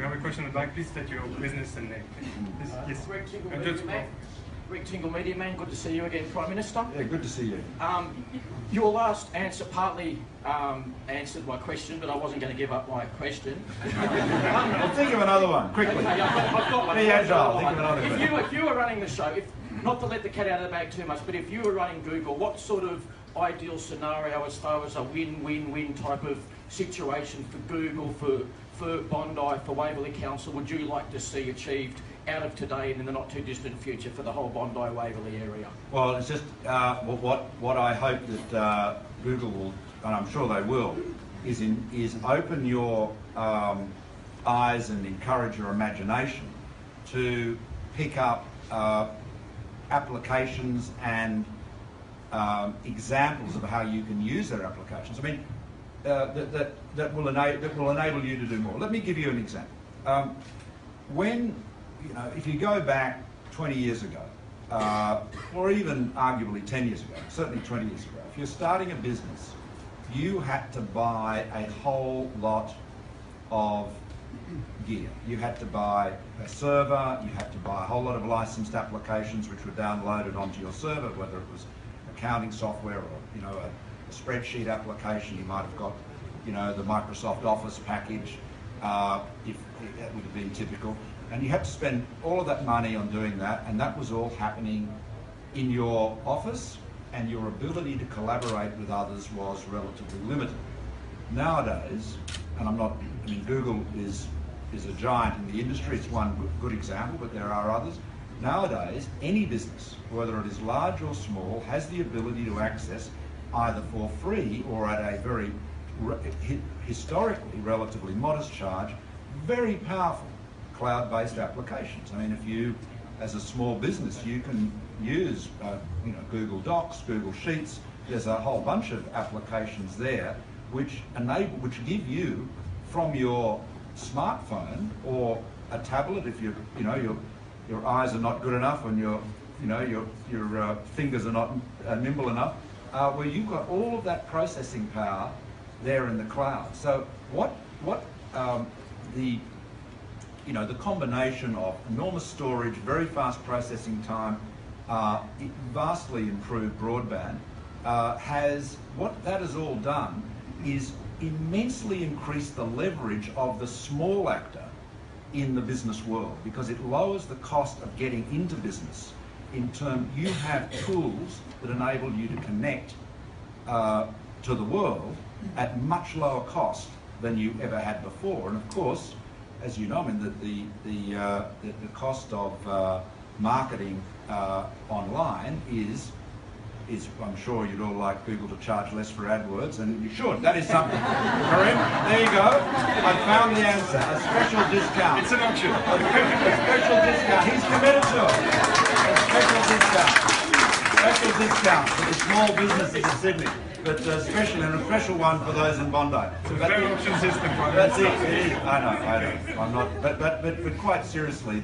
We have a question in the back. Please state your business and name. Yes. Rick Tingle, And Media just- Man. Rick Tingle, Media Man. Good to see you again, Prime Minister. Yeah, good to see you. Your last answer partly answered my question, but I wasn't going to give up my question. Well, think of another one, quickly. Okay, I've got one. Be agile, think of another If you were running the show, not to let the cat out of the bag too much, but if you were running Google, what sort of ideal scenario as far as a win-win-win type of situation for Google, for Bondi, for Waverley Council, would you like to see achieved out of today and in the not too distant future for the whole Bondi Waverley area? Well, it's just what I hope that Google will, and I'm sure they will, is open your eyes and encourage your imagination to pick up applications and examples of how you can use their applications. I mean, that will enable you to do more. Let me give you an example. If you go back 20 years ago, or even arguably 10 years ago, certainly 20 years ago, if you're starting a business, you had to buy a whole lot of gear. You had to buy a server, you had to buy a whole lot of licensed applications which were downloaded onto your server, whether it was accounting software or a spreadsheet application. You might have got the Microsoft Office package, if that would have been typical. And you had to spend all of that money on doing that, and that was all happening in your office, and your ability to collaborate with others was relatively limited. Nowadays, and Google is a giant in the industry, it's one good example, but there are others. Nowadays, any business, whether it is large or small, has the ability to access, either for free or at a very historically relatively modest charge, very powerful cloud-based applications. I mean, if you, as a small business, you can use Google Docs, Google Sheets. There's a whole bunch of applications there which give you, from your smartphone or a tablet, if your eyes are not good enough and your fingers are not nimble enough, where you've got all of that processing power there in the cloud. So the combination of enormous storage, very fast processing time, vastly improved broadband, what that has all done is immensely increase the leverage of the small actor in the business world, because it lowers the cost of getting into business. In turn, you have tools that enable you to connect to the world at much lower cost than you ever had before. And of course, as you know, I mean, the cost of marketing online is I'm sure you'd all like Google to charge less for AdWords, and you should. That is something. Karim, there you go. I found the answer. A special discount. It's an option. A special discount. He's committed to it. A special discount. Special discount for the small businesses in Sydney. But a special one for those in Bondi. It's a fair option system. That's it. It is. I know. I'm not. But quite seriously,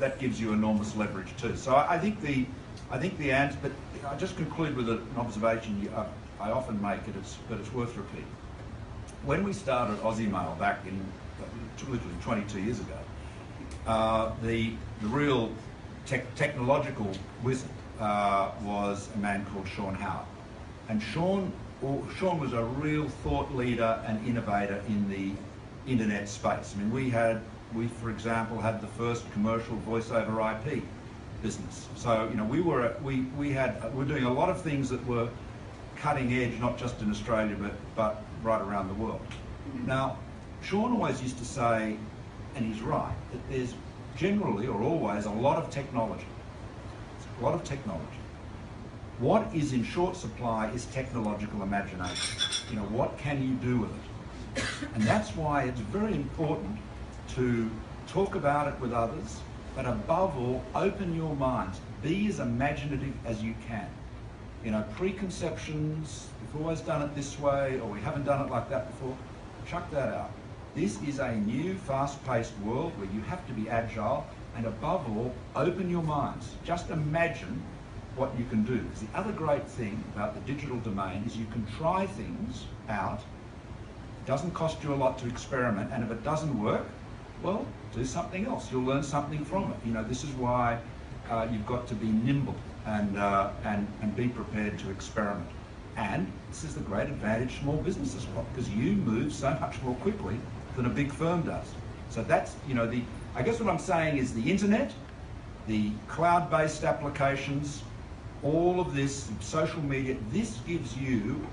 that gives you enormous leverage too. So I think the answer. But I just conclude with an observation I often make it, but it's worth repeating. When we started Aussie Mail back in literally 22 years ago, the real technological wizard was a man called Sean Howard, and Sean was a real thought leader and innovator in the internet space. I mean, we for example had the first commercial voice over IP business. So we were doing a lot of things that were cutting edge, not just in Australia but right around the world. Now, Sean always used to say, and he's right, that there's generally or always a lot of technology. A lot of technology. What is in short supply is technological imagination. What can you do with it? And that's why it's very important to talk about it with others, but above all, open your minds. Be as imaginative as you can. Preconceptions, we've always done it this way, or we haven't done it like that before, chuck that out. This is a new, fast-paced world where you have to be agile, and above all, open your minds. Just imagine what you can do. Because the other great thing about the digital domain is you can try things out doesn't cost you a lot to experiment, and if it doesn't work, well, do something else. You'll learn something from it. You know, this is why you've got to be nimble and be prepared to experiment. And this is the great advantage small businesses got, because you move so much more quickly than a big firm does. So that's, you know, I guess what I'm saying is the internet, the cloud-based applications, all of this, social media, this gives you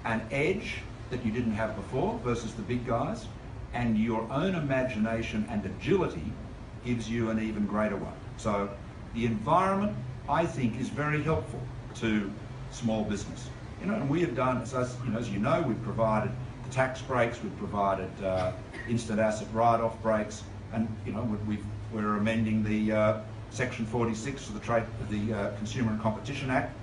an edge that you didn't have before versus the big guys, and your own imagination and agility gives you an even greater one. So the environment, I think, is very helpful to small business. You know, and we have done, as you know, we've provided the tax breaks, we've provided instant asset write-off breaks, and you know, we're amending the Section 46 of the Consumer and Competition Act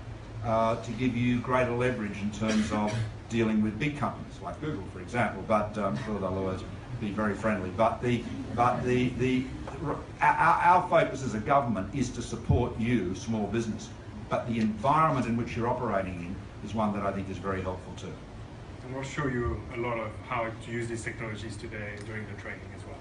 to give you greater leverage in terms of dealing with big companies like Google, for example. But I'm sure they'll always be very friendly. But our focus as a government is to support you, small business. But the environment in which you're operating in is one that I think is very helpful too. And we'll show you a lot of how to use these technologies today during the training as well.